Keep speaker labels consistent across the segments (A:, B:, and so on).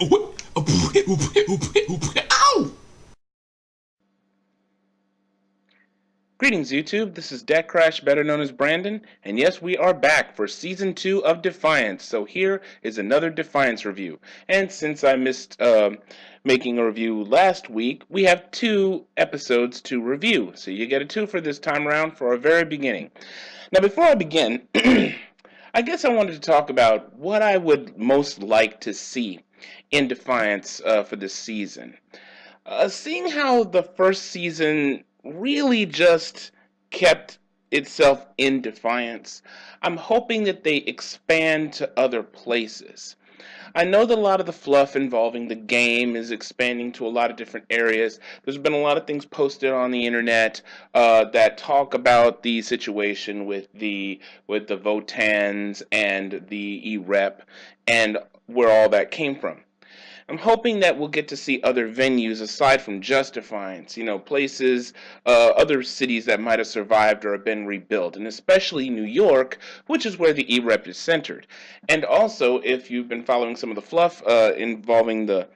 A: Ow!
B: Greetings YouTube, this is DecKrash, better known as Brandon, and yes, we are back for Season 2 of Defiance, so here is another Defiance review. And since I missed making a review last week, we have 2 episodes to review, so you get a 2 for this time around for our very beginning. Now before I begin, I guess I wanted to talk about what I would most like to see in Defiance for this season. Seeing how the first season really just kept itself in Defiance, I'm hoping that they expand to other places. I know that a lot of the fluff involving the game is expanding to a lot of different areas. There's been a lot of things posted on the internet that talk about the situation with the Votans and the E-Rep and where all that came from. I'm hoping that we'll get to see other venues aside from just Defiance, places, other cities that might have survived or have been rebuilt, and especially New York, which is where the E-Rep is centered. And also, if you've been following some of the fluff involving the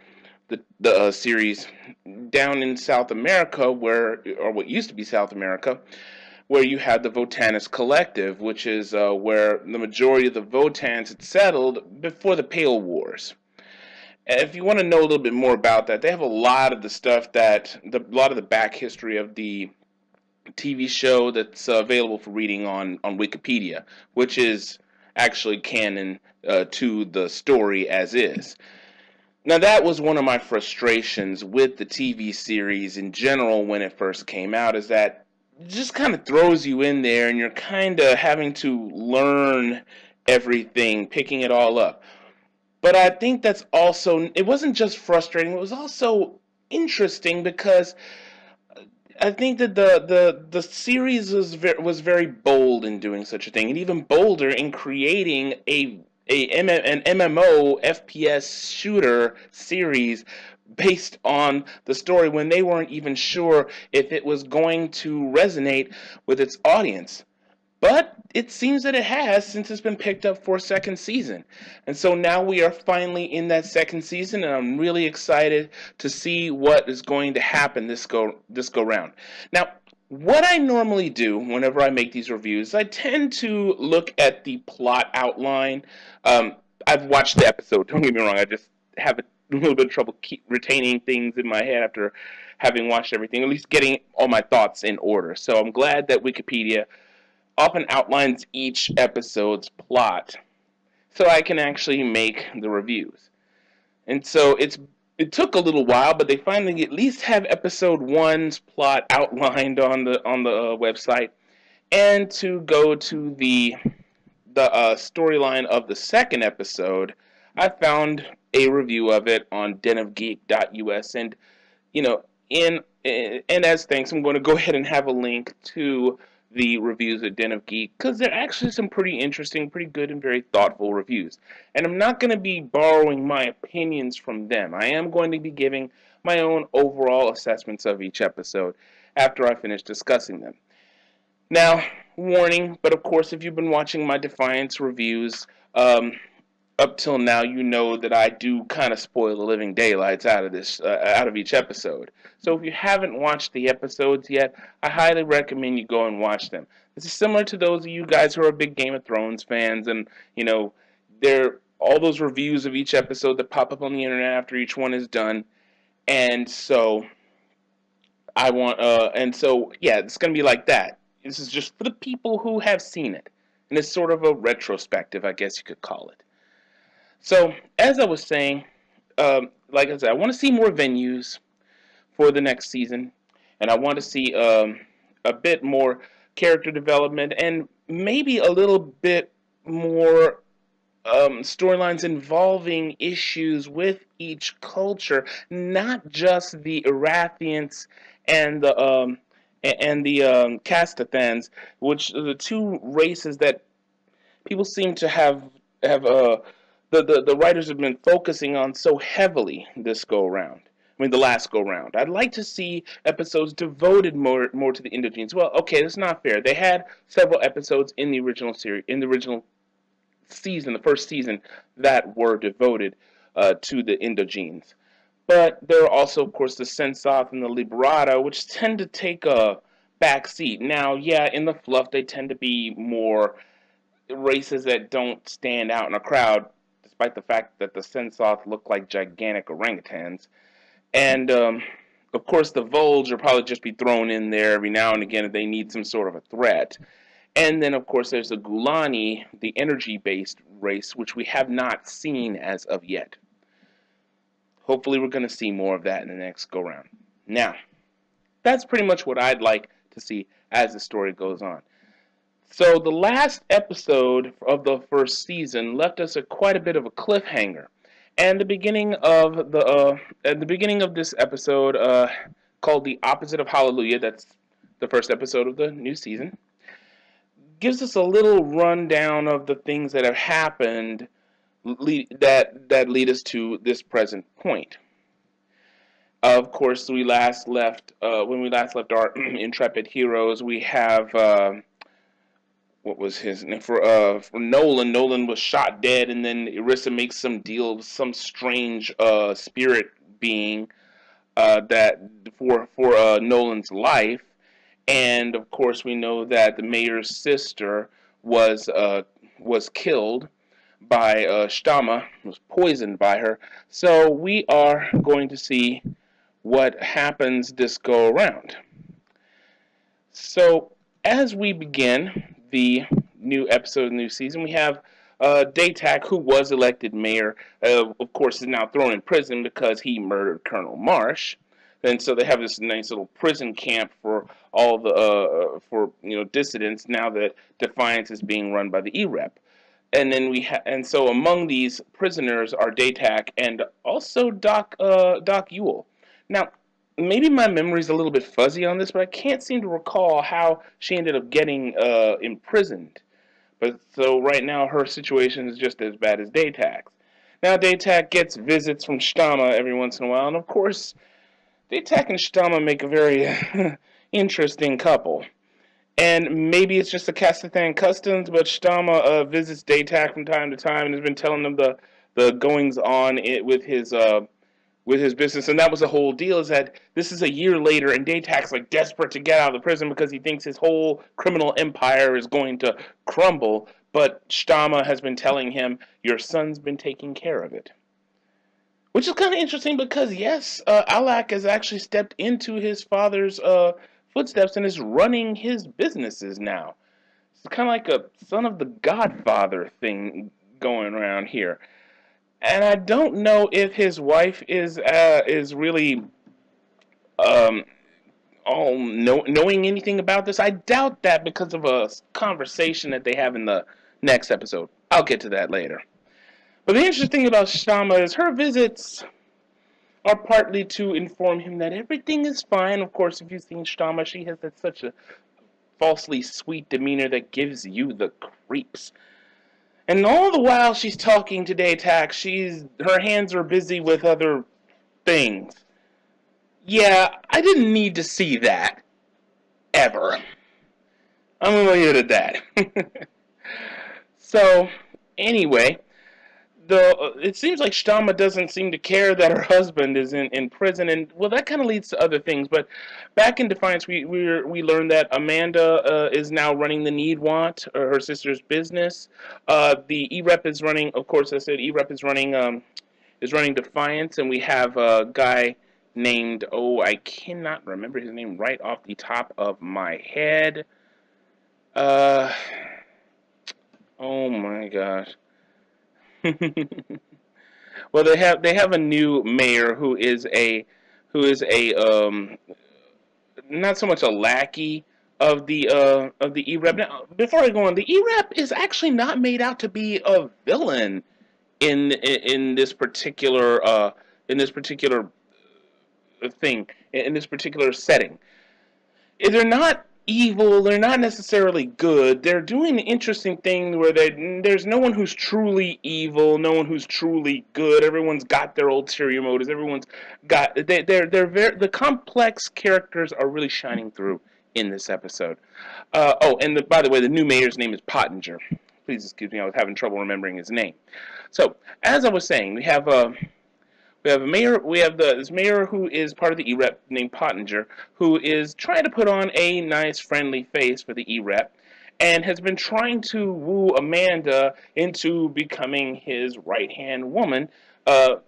B: series down in South America, or what used to be South America, where you had the Votanist Collective, which is where the majority of the Votans had settled before the Pale Wars. If you want to know a little bit more about that, they have a lot of the stuff a lot of the back history of the TV show that's available for reading on Wikipedia, which is actually canon to the story as is. Now that was one of my frustrations with the TV series in general when it first came out, is that it just kind of throws you in there and you're kind of having to learn everything, picking it all up. But I think that's also, it wasn't just frustrating, it was also interesting because I think that the series was very bold in doing such a thing, and even bolder in creating an MMO FPS shooter series based on the story when they weren't even sure if it was going to resonate with its audience. But it seems that it has, since it's been picked up for a second season. And so now we are finally in that second season, and I'm really excited to see what is going to happen this go round. Now, what I normally do whenever I make these reviews, I tend to look at the plot outline. I've watched the episode, don't get me wrong, I just have a little bit of trouble retaining things in my head after having watched everything, at least getting all my thoughts in order. So I'm glad that Wikipedia often outlines each episode's plot so I can actually make the reviews. And so it took a little while, but they finally at least have episode 1's plot outlined on the website. And to go to the storyline of the second episode, I found a review of it on denofgeek.us, and and as thanks, I'm going to go ahead and have a link to the reviews at Den of Geek, because they're actually some pretty interesting, pretty good, and very thoughtful reviews. And I'm not going to be borrowing my opinions from them. I am going to be giving my own overall assessments of each episode after I finish discussing them. Now, warning, but of course, if you've been watching my Defiance reviews, up till now, you know that I do kind of spoil the living daylights out of each episode. So if you haven't watched the episodes yet, I highly recommend you go and watch them. This is similar to those of you guys who are big Game of Thrones fans, and there all those reviews of each episode that pop up on the internet after each one is done. And so yeah, it's gonna be like that. This is just for the people who have seen it, and it's sort of a retrospective, I guess you could call it. So, as I was saying, like I said, I want to see more venues for the next season, and I want to see a bit more character development, and maybe a little bit more storylines involving issues with each culture, not just the Erathians and the Castathans, which are the two races that people seem to have the writers have been focusing on so heavily this go around. I mean, the last go round. I'd like to see episodes devoted more to the Indogenes. Well, okay, that's not fair. They had several episodes in the original series, in the original season, the first season, that were devoted to the endogenes. But there are also, of course, the Sensoth and the Liberata, which tend to take a back seat. Now, yeah, in the fluff, they tend to be more races that don't stand out in a crowd, despite the fact that the Sensoth look like gigantic orangutans. And, of course, the Volge will probably just be thrown in there every now and again if they need some sort of a threat. And then, of course, there's the Gulani, the energy-based race, which we have not seen as of yet. Hopefully we're going to see more of that in the next go-round. Now, that's pretty much what I'd like to see as the story goes on. So the last episode of the first season left us at quite a bit of a cliffhanger. And the beginning of this episode, called The Opposite of Hallelujah, that's the first episode of the new season, gives us a little rundown of the things that have happened that lead us to this present point. Of course, when we last left our intrepid heroes, we have what was his name for Nolan. Nolan was shot dead, and then Irissa makes some deal with some strange spirit being that for Nolan's life. And of course, we know that the mayor's sister was killed by Stama, was poisoned by her. So we are going to see what happens this go around. So as we begin the new episode, new season, we have Daytak, who was elected mayor, of course, is now thrown in prison because he murdered Colonel Marsh. And so they have this nice little prison camp for all the dissidents now that Defiance is being run by the E-Rep. And then so among these prisoners are Daytak and also Doc Ewell. Now, maybe my memory's a little bit fuzzy on this, but I can't seem to recall how she ended up getting imprisoned. But so right now her situation is just as bad as Daytak's. Now Daytak gets visits from Stama every once in a while, and of course Daytak and Stama make a very interesting couple. And maybe it's just a Castathan customs, but Stama visits Daytak from time to time and has been telling them the goings on with his business. And that was the whole deal, is that this is a year later and Daytak's like desperate to get out of the prison because he thinks his whole criminal empire is going to crumble. But Stama has been telling him, your son's been taking care of it. Which is kind of interesting because, yes, Alak has actually stepped into his father's footsteps and is running his businesses now. It's kind of like a son of the Godfather thing going around here. And I don't know if his wife is really knowing anything about this. I doubt that because of a conversation that they have in the next episode. I'll get to that later. But the interesting thing about Stama is her visits are partly to inform him that everything is fine. Of course, if you've seen Stama, she has such a falsely sweet demeanor that gives you the creeps. And all the while she's talking to Daytak, her hands are busy with other things. Yeah, I didn't need to see that. Ever. I'm going to leave it at that. So, anyway, it seems like Stama doesn't seem to care that her husband is in prison, and well, that kind of leads to other things. But back in Defiance, we learned that Amanda is now running the Need Want, her sister's business. The E-Rep is running, of course, I said E-Rep is running Defiance, and we have a guy named, I cannot remember his name right off the top of my head. Oh my gosh. Well, they have a new mayor who is not so much a lackey of the E-Rep. Now, before I go on, the E-Rep is actually not made out to be a villain in this particular setting. They're not evil, they're not necessarily good. They're doing an interesting thing where there's no one who's truly evil, no one who's truly good. Everyone's got their ulterior motives. Everyone's got the complex characters are really shining through in this episode. And by the way, the new mayor's name is Pottinger. Please excuse me, I was having trouble remembering his name. So, as I was saying, we have a mayor. We have this mayor who is part of the E-Rep named Pottinger, who is trying to put on a nice, friendly face for the E-Rep, and has been trying to woo Amanda into becoming his right-hand woman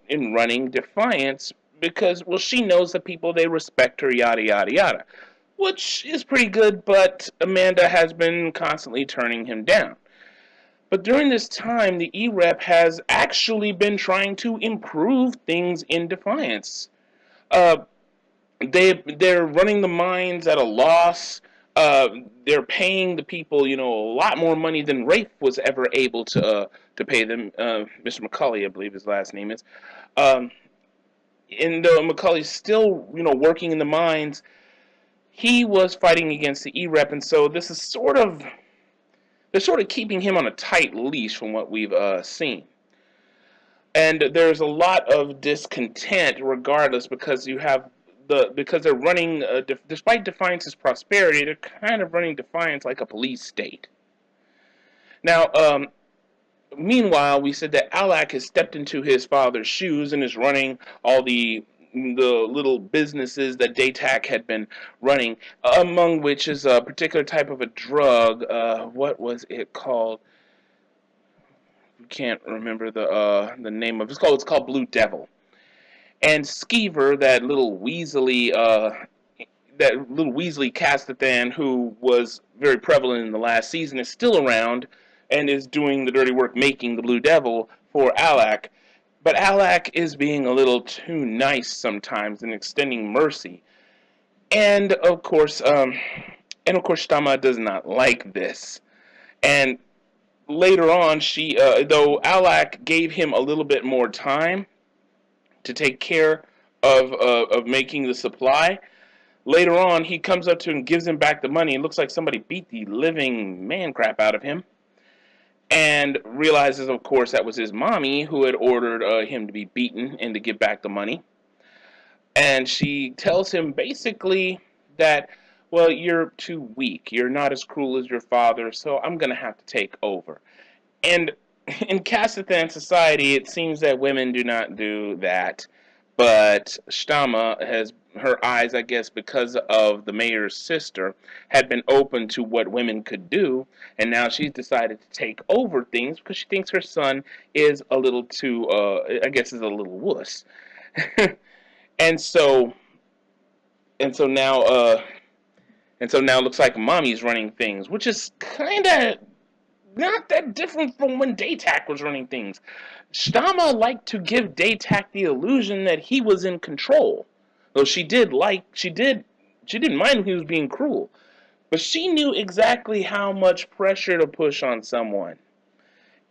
B: in running Defiance because, well, she knows the people, they respect her, yada yada yada, which is pretty good. But Amanda has been constantly turning him down. But during this time, the E-Rep has actually been trying to improve things in Defiance. Uh, they're running the mines at a loss. They're paying the people, a lot more money than Rafe was ever able to pay them. Mr. McCully, I believe his last name is. Um, and McCully's still, working in the mines. He was fighting against the E-Rep, and so this is they're sort of keeping him on a tight leash from what we've seen. And there's a lot of discontent regardless because because they're running, despite Defiance's prosperity, they're kind of running Defiance like a police state. Now, meanwhile, we said that Alak has stepped into his father's shoes and is running all the little businesses that DayTac had been running, among which is a particular type of a drug. What was it called? We can't remember the name of it. It's called Blue Devil. And Skeever, that little Weasley Castathan who was very prevalent in the last season, is still around and is doing the dirty work making the Blue Devil for Alak. But Alak is being a little too nice sometimes and extending mercy. And of course, Shtama does not like this. And later on, though Alak gave him a little bit more time to take care of making the supply, later on he comes up to him and gives him back the money. It looks like somebody beat the living man crap out of him. And realizes, of course, that was his mommy who had ordered him to be beaten and to give back the money. And she tells him basically that, well, you're too weak. You're not as cruel as your father, so I'm going to have to take over. And in Castathan society, it seems that women do not do that. But Shtama has, her eyes, I guess, because of the mayor's sister, had been open to what women could do, and now she's decided to take over things because she thinks her son is a little too, I guess, is a little wuss. and so, and so now, it looks like mommy's running things, which is kind of not that different from when DayTac was running things. Shtama liked to give DayTac the illusion that he was in control. Though she didn't mind when he was being cruel. But she knew exactly how much pressure to push on someone.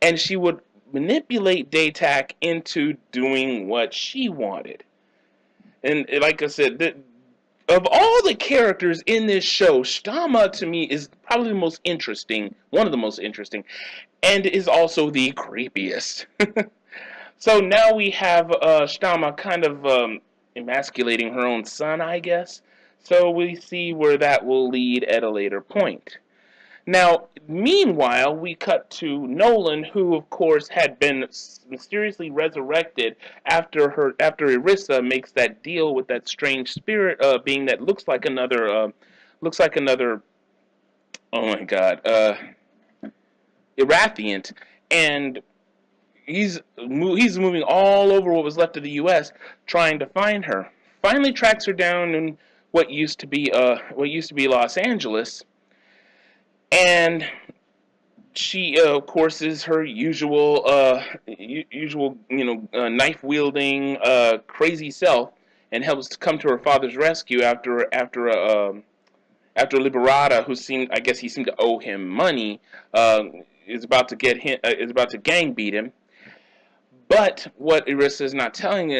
B: And she would manipulate DayTac into doing what she wanted. And like I said, of all the characters in this show, Shtama to me is probably the most interesting, one of the most interesting, and is also the creepiest. So now we have Shtama kind of emasculating her own son, I guess. So we see where that will lead at a later point. Now, meanwhile, we cut to Nolan, who, of course, had been mysteriously resurrected after Irissa makes that deal with that strange spirit being that looks like another, oh my god, Irathiant, and he's moving all over what was left of the U.S. trying to find her. Finally, tracks her down in what used to be Los Angeles. And she, of course, is her usual, knife-wielding, crazy self, and helps to come to her father's rescue after Liberata, who seemed to owe him money, is about to gang beat him. But what Irissa is not telling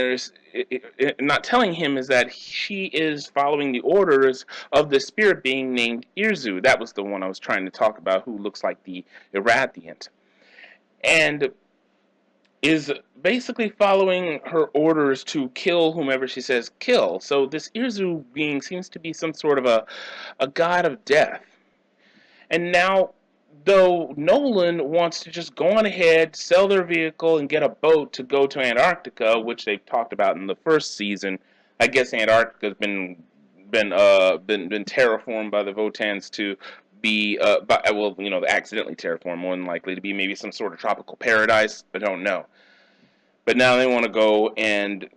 B: him is that she is following the orders of the spirit being named Irzu. That was the one I was trying to talk about, who looks like the Irathiant, and is basically following her orders to kill whomever she says kill. So this Irzu being seems to be some sort of a god of death. And now though Nolan wants to just go on ahead, sell their vehicle, and get a boat to go to Antarctica, which they talked about in the first season. I guess Antarctica's been terraformed by the Votans to be accidentally terraformed, more than likely to be maybe some sort of tropical paradise. I don't know. But now they want to go and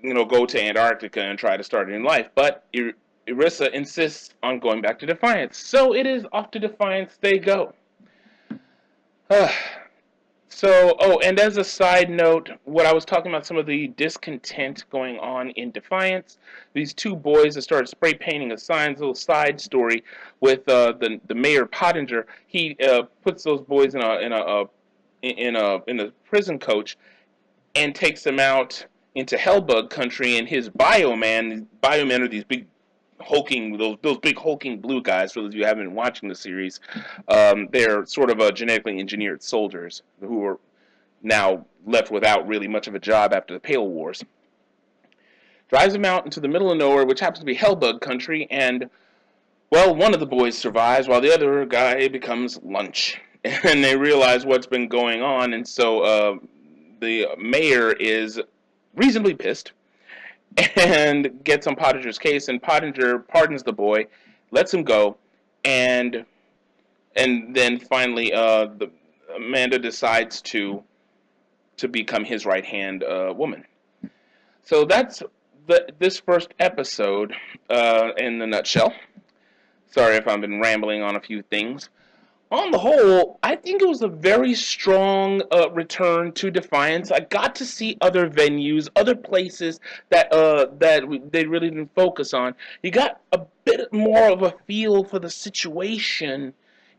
B: go to Antarctica and try to start a new life. But Irissa insists on going back to Defiance, so it is off to Defiance they go. And as a side note, what I was talking about, some of the discontent going on in Defiance, these two boys that started spray painting a sign, little side story with the Mayor Pottinger. He puts those boys in a prison coach and takes them out into Hellbug country, and his biomen are these big hulking, those big hulking blue guys. For those of you who haven't been watching the series, they're sort of genetically engineered soldiers who are now left without really much of a job after the Pale Wars. Drives them out into the middle of nowhere, which happens to be Hellbug country, and well, one of the boys survives while the other guy becomes lunch. And they realize what's been going on, and so the mayor is reasonably pissed and gets on Pottinger's case, and Pottinger pardons the boy, lets him go, and then finally Amanda decides to become his right-hand woman. So that's this first episode in the nutshell. Sorry if I've been rambling on a few things. On the whole, I think it was a very strong return to Defiance. I got to see other venues, other places that they really didn't focus on. You got a bit more of a feel for the situation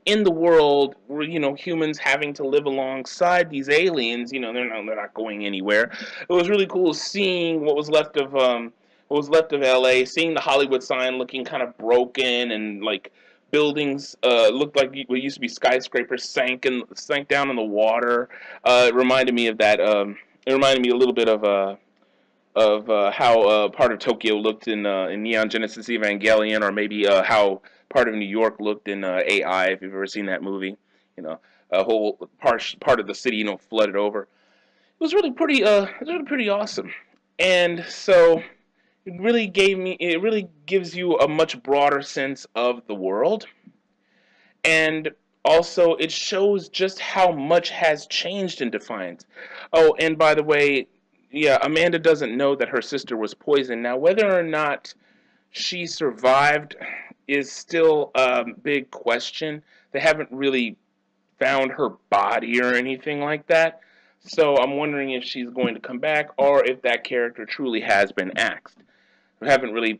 B: in the world, where humans having to live alongside these aliens. They're not going anywhere. It was really cool seeing what was left of LA, seeing the Hollywood sign looking kind of broken, and like buildings looked like what used to be skyscrapers sank down in the water. It reminded me of that. It reminded me a little bit of how part of Tokyo looked in Neon Genesis Evangelion, or maybe how part of New York looked in AI. If you've ever seen that movie, a whole part of the city flooded over. It was really pretty. It was really pretty awesome, and so. It really gives you a much broader sense of the world. And also, it shows just how much has changed in Defiance. Oh, and by the way, yeah, Amanda doesn't know that her sister was poisoned. Now, whether or not she survived is still a big question. They haven't really found her body or anything like that. So I'm wondering if she's going to come back, or if that character truly has been axed. I haven't really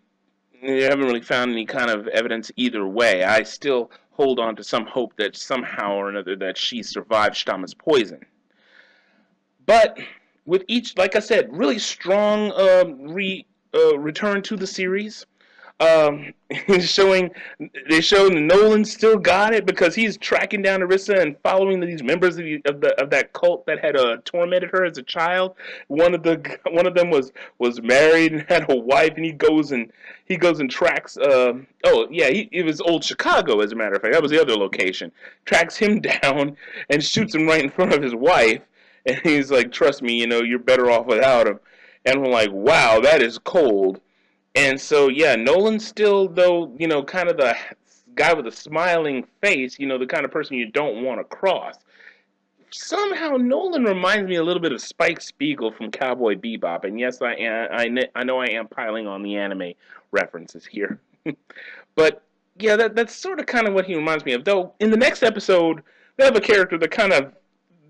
B: found any kind of evidence either way. I still hold on to some hope that somehow or another that she survived Stamma's poison. But with each, like I said, really strong return to the series. They show Nolan still got it, because he's tracking down Irissa and following these members of that cult that had tormented her as a child. One of them was married and had a wife, and he goes and tracks. It was old Chicago, as a matter of fact. That was the other location. Tracks him down and shoots him right in front of his wife, and he's like, "Trust me, you're better off without him." And we're like, "Wow, that is cold." And so, yeah, Nolan's still, though, kind of the guy with a smiling face, the kind of person you don't want to cross. Somehow, Nolan reminds me a little bit of Spike Spiegel from Cowboy Bebop. And yes, I know I am piling on the anime references here. But, yeah, that's sort of kind of what he reminds me of. Though, in the next episode, we have a character that kind of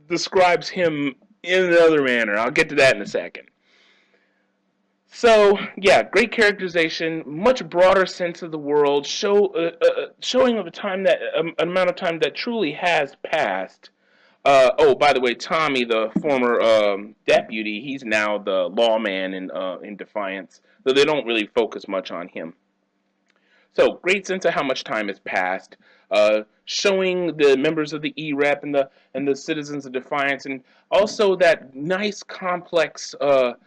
B: describes him in another manner. I'll get to that in a second. So, yeah, great characterization, much broader sense of the world, showing of an amount of time that truly has passed. By the way, Tommy, the former deputy, he's now the lawman in Defiance, though they don't really focus much on him. So, great sense of how much time has passed, showing the members of the E-Rep and the citizens of Defiance, and also that nice complexity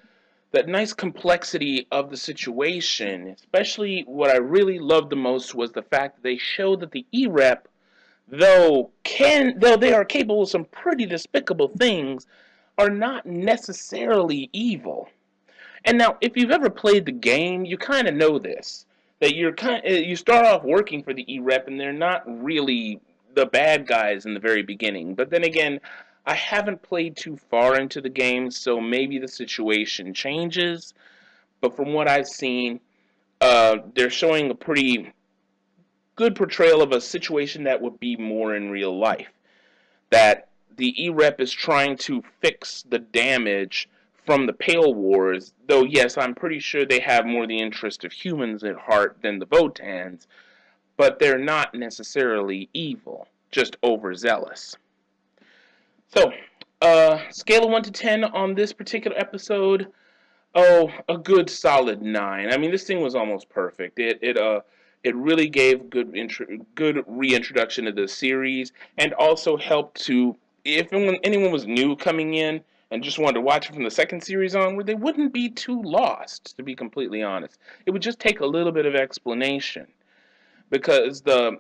B: of the situation. Especially what I really loved the most was the fact that they showed that the E-Rep, though they are capable of some pretty despicable things, are not necessarily evil. And now, if you've ever played the game, you kind of know this. That you start off working for the E-Rep, and they're not really the bad guys in the very beginning. But then again, I haven't played too far into the game, so maybe the situation changes. But from what I've seen, they're showing a pretty good portrayal of a situation that would be more in real life. That the E-Rep is trying to fix the damage from the Pale Wars, though yes, I'm pretty sure they have more the interest of humans at heart than the Votans, but they're not necessarily evil, just overzealous. So, scale of 1 to 10 on this particular episode. Oh, a good solid 9. I mean, this thing was almost perfect. It really gave good reintroduction to the series, and also helped to, if anyone was new coming in and just wanted to watch it from the second series onward, they wouldn't be too lost, to be completely honest. It would just take a little bit of explanation, because the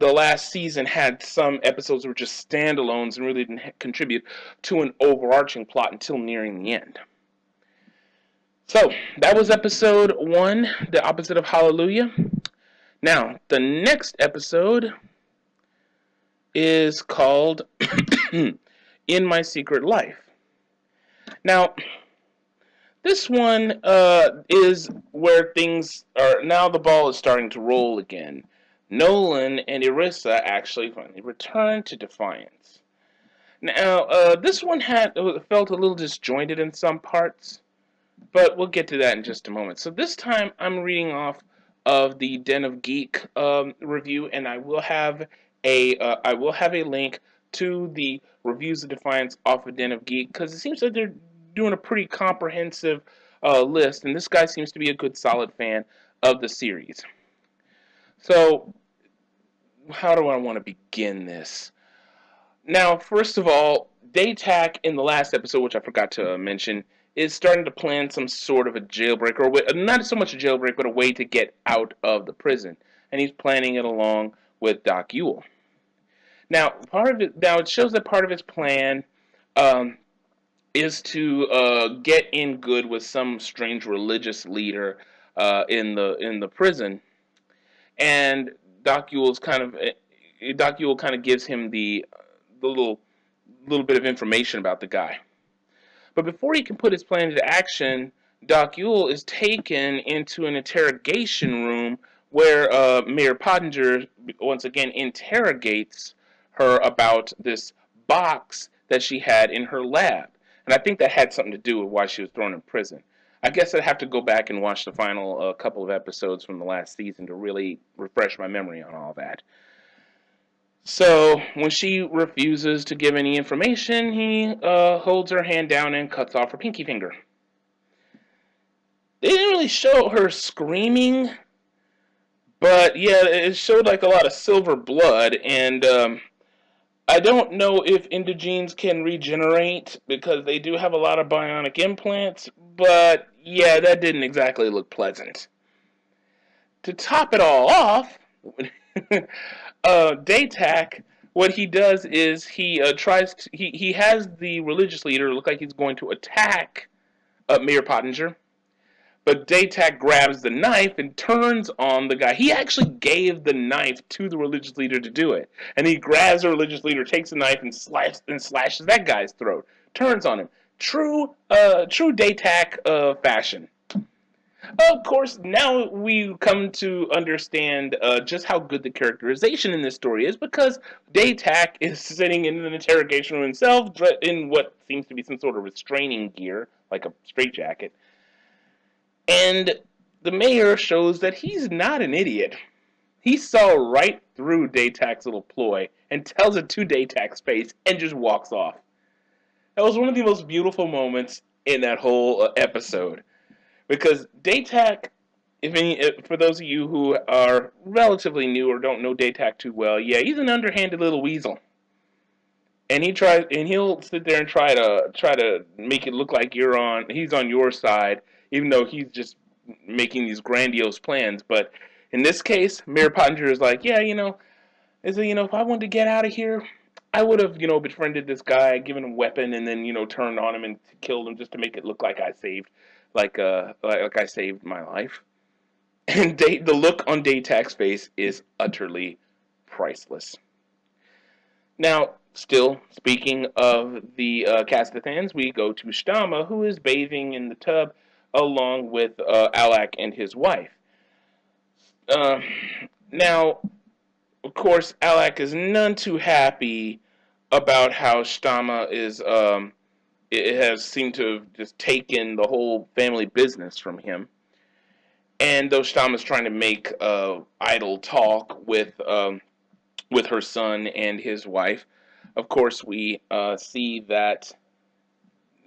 B: last season had some episodes that were just standalones and really didn't contribute to an overarching plot until nearing the end. So, that was episode 1, the opposite of Hallelujah. Now, the next episode is called In My Secret Life. Now, this one is where things are, now the ball is starting to roll again. Nolan and Irissa actually finally return to Defiance. Now, this one felt a little disjointed in some parts, but we'll get to that in just a moment. So this time I'm reading off of the Den of Geek review, and I will have a link to the reviews of Defiance off of Den of Geek, because it seems like they're doing a pretty comprehensive list, and this guy seems to be a good solid fan of the series. So how do I want to begin this? Now, first of all, DayTac in the last episode, which I forgot to mention, is starting to plan some sort of a jailbreak, or not so much a jailbreak, but a way to get out of the prison. And he's planning it along with Doc Yule. Now, it shows that part of his plan is to get in good with some strange religious leader in the prison, and Doc Yule kind of gives him the little bit of information about the guy. But before he can put his plan into action, Doc Yule is taken into an interrogation room where Mayor Pottinger once again interrogates her about this box that she had in her lab. And I think that had something to do with why she was thrown in prison. I guess I'd have to go back and watch the final couple of episodes from the last season to really refresh my memory on all that. So, when she refuses to give any information, he holds her hand down and cuts off her pinky finger. They didn't really show her screaming, but yeah, it showed like a lot of silver blood, and I don't know if Indigenes can regenerate, because they do have a lot of bionic implants, but yeah, that didn't exactly look pleasant. To top it all off, DayTac, what he does is he he has the religious leader look like he's going to attack Mayor Pottinger, but DayTac grabs the knife and turns on the guy. He actually gave the knife to the religious leader to do it, and he grabs the religious leader, takes the knife, and slashes that guy's throat. Turns on him. True DayTac fashion. Of course, now we come to understand just how good the characterization in this story is, because DayTac is sitting in an interrogation room himself, in what seems to be some sort of restraining gear, like a straitjacket. And the mayor shows that he's not an idiot. He saw right through DayTac's little ploy and tells it to DayTac's face and just walks off. That was one of the most beautiful moments in that whole episode. Because DayTac, for those of you who are relatively new or don't know DayTac too well, yeah, he's an underhanded little weasel. And he'll sit there and try to make it look like he's on your side, even though he's just making these grandiose plans. But in this case, Mayor Pottinger is like, yeah, is that, if I wanted to get out of here, I would have, befriended this guy, given him a weapon, and then, turned on him and killed him just to make it look like I saved, like I saved my life. And the look on Daytak's face is utterly priceless. Now, still speaking of the Castathans, we go to Shtama, who is bathing in the tub along with Alak and his wife. Uh, Now, of course, Alak is none too happy about how Shtama is. It has seemed to have just taken the whole family business from him. And though Shtama is trying to make idle talk with her son and his wife, of course, we see that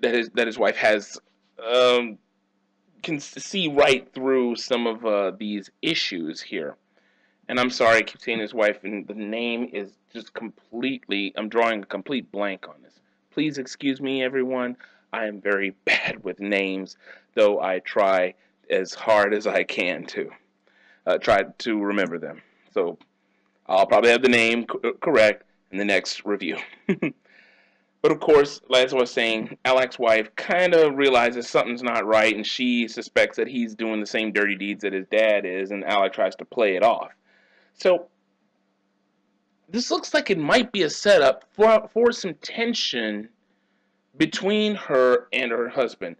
B: his wife has can see right through some of these issues here. And I'm sorry, I keep saying his wife, and the name is just completely, I'm drawing a complete blank on this. Please excuse me, everyone. I am very bad with names, though I try as hard as I can to try to remember them. So I'll probably have the name correct in the next review. But of course, as I was saying, Alak's wife kind of realizes something's not right, and she suspects that he's doing the same dirty deeds that his dad is, and Alak tries to play it off. So this looks like it might be a setup for some tension between her and her husband.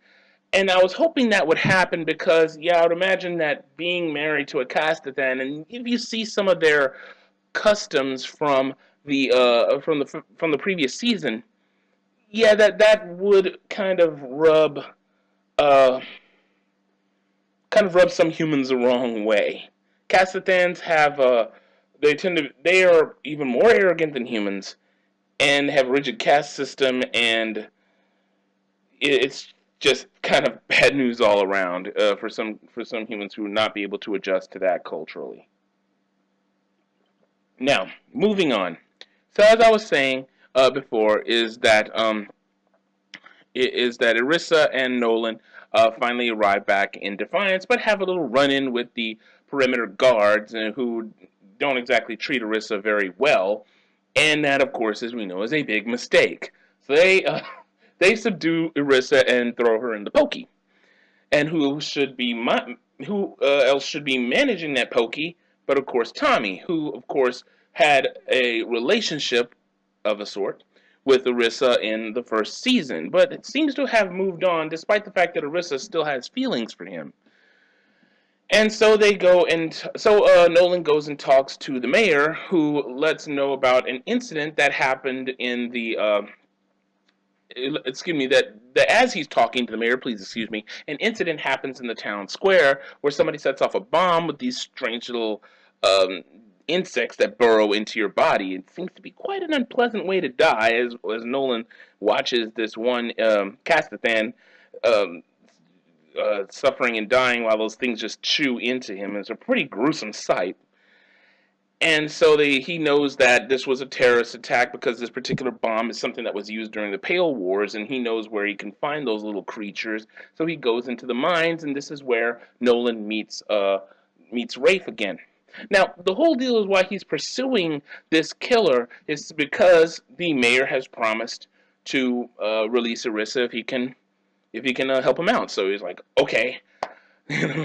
B: And I was hoping that would happen because, yeah, I would imagine that being married to a Castathan, and if you see some of their customs from the previous season, yeah, that would uh, kind of rub some humans the wrong way. Castathans have they are even more arrogant than humans and have a rigid caste system, and it's just kind of bad news all around for some humans who would not be able to adjust to that culturally. Now, moving on. So as I was saying before, is that Irissa and Nolan finally arrive back in Defiance, but have a little run-in with the perimeter guards who don't exactly treat Irissa very well, and that, of course, as we know, is a big mistake. So they subdue Irissa and throw her in the pokey. And who else should be managing that pokey? But of course, Tommy, who of course had a relationship of a sort with Irissa in the first season, but it seems to have moved on, despite the fact that Irissa still has feelings for him. And so Nolan goes and talks to the mayor, who lets know about an incident that happened in the excuse me, that as he's talking to the mayor, please excuse me, an incident happens in the town square where somebody sets off a bomb with these strange little insects that burrow into your body. It seems to be quite an unpleasant way to die, as Nolan watches this one Castathan um, suffering and dying while those things just chew into him. It's a pretty gruesome sight. And so he knows that this was a terrorist attack because this particular bomb is something that was used during the Pale Wars, and he knows where he can find those little creatures. So he goes into the mines, and this is where Nolan meets Rafe again. Now, the whole deal is why he's pursuing this killer is because the mayor has promised to release Irissa if he can help him out. So he's like, okay.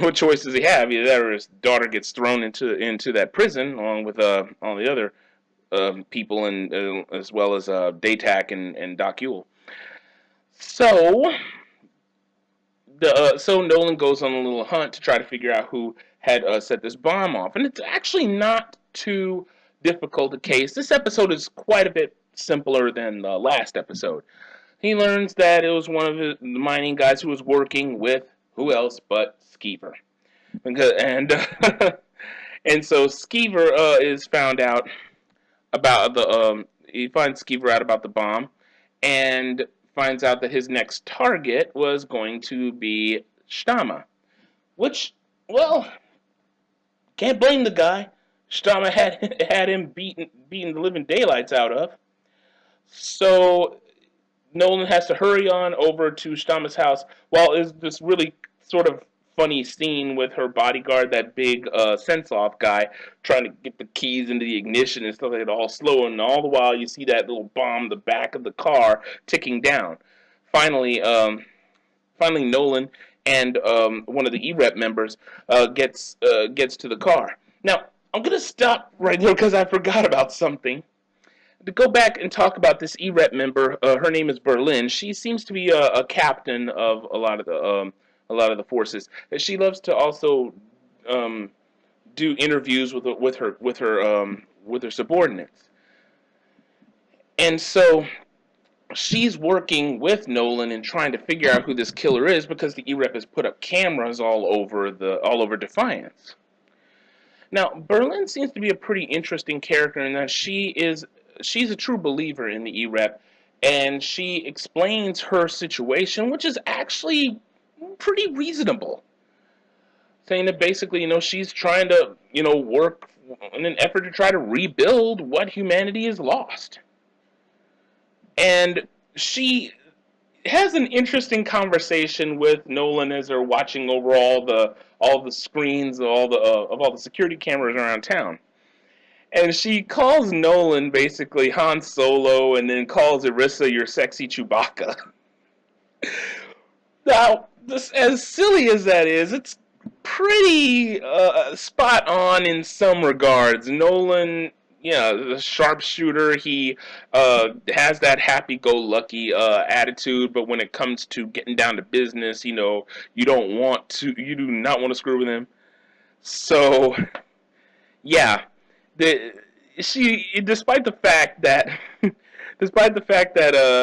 B: What choice does he have? Either that or his daughter gets thrown into that prison along with all the other people, and as well as Daytak and Doc Yule. So so Nolan goes on a little hunt to try to figure out who had set this bomb off, and it's actually not too difficult a case. This episode is quite a bit simpler than the last episode. He learns that it was one of the mining guys who was working with who else but Skeever. And and so Skeever is found out about he finds Skeever out about the bomb, and finds out that his next target was going to be Shtama, which, well, can't blame the guy. Shtama had him beaten the living daylights out of. So Nolan has to hurry on over to Shtama's house while is this really sort of funny scene with her bodyguard, that big sense-off guy, trying to get the keys into the ignition and stuff like that, all slow, and all the while you see that little bomb in the back of the car ticking down. Finally, finally Nolan and one of the E-Rep members gets to the car. Now, I'm going to stop right there because I forgot about something. To go back and talk about this E-Rep member, her name is Berlin. She seems to be a captain of a lot of the forces. She loves to also um, do interviews with her subordinates, and so she's working with Nolan and trying to figure out who this killer is because the E-Rep has put up cameras all over Defiance. Now, Berlin seems to be a pretty interesting character in that she's a true believer in the E-Rep, and she explains her situation, which is actually pretty reasonable. Saying that basically, she's trying to, work in an effort to try to rebuild what humanity has lost. And she has an interesting conversation with Nolan as they're watching over all the screens of all the security cameras around town. And she calls Nolan basically Han Solo, and then calls Irissa your sexy Chewbacca. Now, as silly as that is, it's pretty spot on in some regards. Nolan, the sharpshooter, he has that happy-go-lucky attitude, but when it comes to getting down to business, you do not want to screw with him. So, yeah, despite the fact that,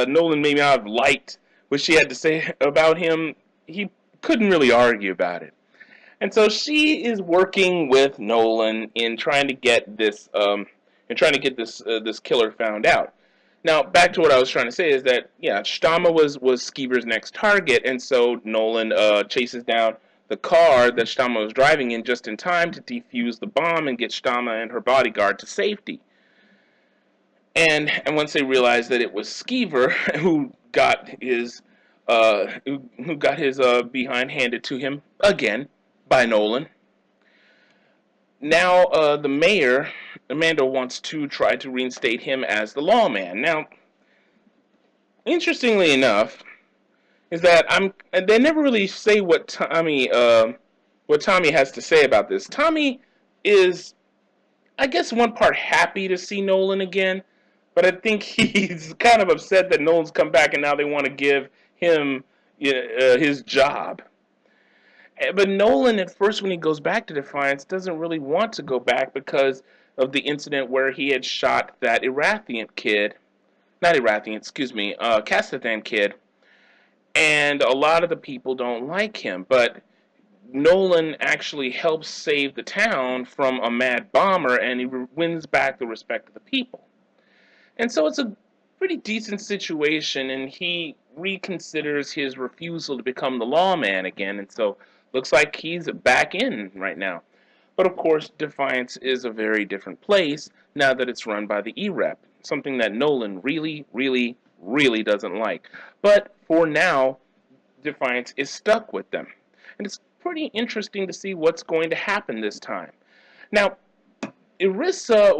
B: Nolan may not have liked what she had to say about him, he couldn't really argue about it. And so she is working with Nolan in trying to get this this killer found out. Now, back to what I was trying to say is that Stama was Skeever's next target, and so Nolan chases down the car that Stama was driving in just in time to defuse the bomb and get Stama and her bodyguard to safety. And once they realized that it was Skeever who got his behind handed to him again by Nolan. Now the mayor, Amanda, wants to try to reinstate him as the lawman. Now, interestingly enough, is that they never really say what Tommy has to say about this. Tommy is, I guess, one part happy to see Nolan again, but I think he's kind of upset that Nolan's come back and now they want to give him his job. But Nolan, at first, when he goes back to Defiance, doesn't really want to go back because of the incident where he had shot that Castathan kid, and a lot of the people don't like him. But Nolan actually helps save the town from a mad bomber, and he wins back the respect of the people. And so it's a pretty decent situation, and he reconsiders his refusal to become the lawman again, and so looks like he's back in right now. But of course, Defiance is a very different place now that it's run by the E-Rep, something that Nolan really, really, really doesn't like. But for now, Defiance is stuck with them. And it's pretty interesting to see what's going to happen this time. Now, now there's a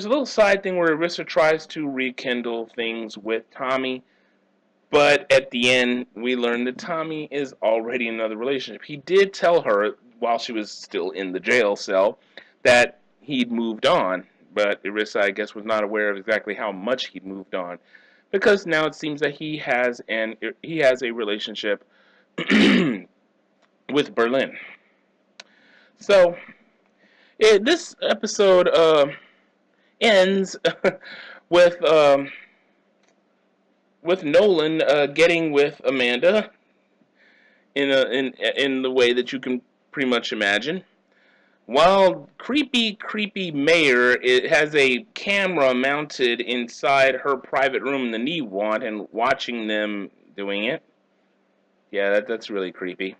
B: little side thing where Irissa tries to rekindle things with Tommy, but at the end, we learn that Tommy is already in another relationship. He did tell her, while she was still in the jail cell, that he'd moved on, but Irissa, I guess, was not aware of exactly how much he'd moved on, because now it seems that he has a relationship with Berlin. So, this episode ends with Nolan getting with Amanda in the way that you can pretty much imagine, while creepy mayor has a camera mounted inside her private room in the Niwant and watching them doing it. Yeah, that's really creepy.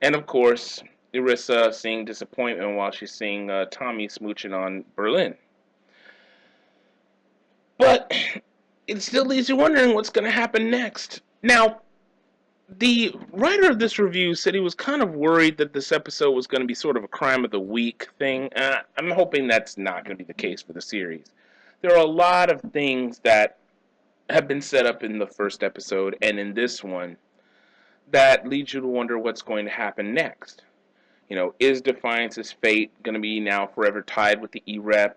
B: And of course, Irissa seeing disappointment while she's seeing Tommy smooching on Berlin. But it still leaves you wondering what's going to happen next. Now, The writer of this review said he was kind of worried that this episode was going to be sort of a crime of the week thing. I'm hoping that's not going to be the case for the series. There are a lot of things that have been set up in the first episode and in this one that leads you to wonder what's going to happen next. Is Defiance's fate going to be now forever tied with the E-Rep?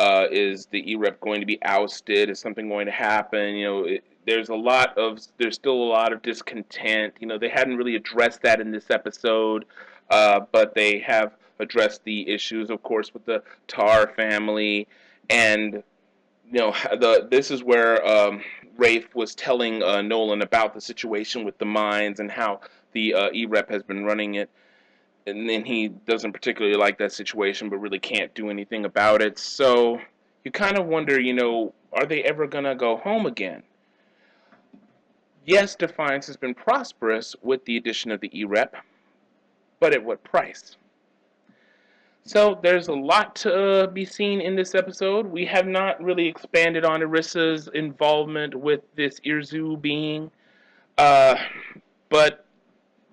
B: Is the E-Rep going to be ousted? Is something going to happen? There's still a lot of discontent. They hadn't really addressed that in this episode, but they have addressed the issues, of course, with the Tar family, and this is where Rafe was telling Nolan about the situation with the mines and how the E-Rep has been running it. And then he doesn't particularly like that situation, but really can't do anything about it. So you kind of wonder, are they ever going to go home again? Yes, Defiance has been prosperous with the addition of the E-Rep, but at what price? So there's a lot to be seen in this episode. We have not really expanded on Irissa's involvement with this Irzu being, but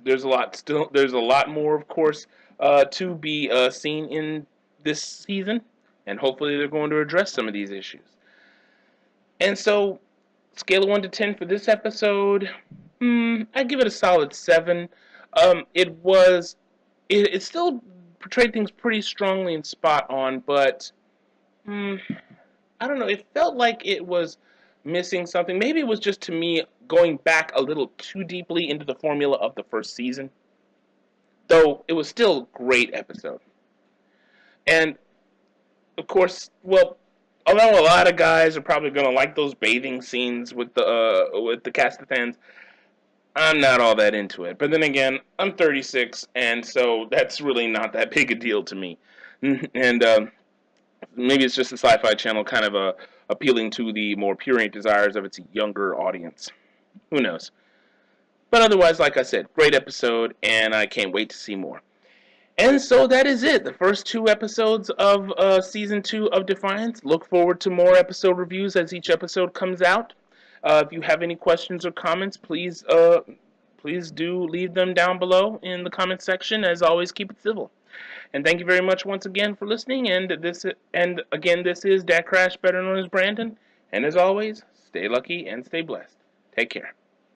B: there's a lot more, of course, to be seen in this season, and hopefully they're going to address some of these issues. And so, scale of 1 to 10 for this episode, I give it a solid 7. It still portrayed things pretty strongly and spot on, but I don't know. It felt like it was missing something. Maybe it was just, to me, going back a little too deeply into the formula of the first season. Though it was still a great episode. And, of course, well, although a lot of guys are probably going to like those bathing scenes with the cast of fans, I'm not all that into it. But then again, I'm 36, and so that's really not that big a deal to me. And maybe it's just the Sci-Fi Channel kind of appealing to the more purient desires of its younger audience. Who knows? But otherwise, like I said, great episode, and I can't wait to see more. And so that is it. The first 2 episodes of Season 2 of Defiance. Look forward to more episode reviews as each episode comes out. If you have any questions or comments, please do leave them down below in the comment section. As always, keep it civil. And thank you very much once again for listening. And again, this is DecKrash, better known as Brandon. And as always, stay lucky and stay blessed. Take care.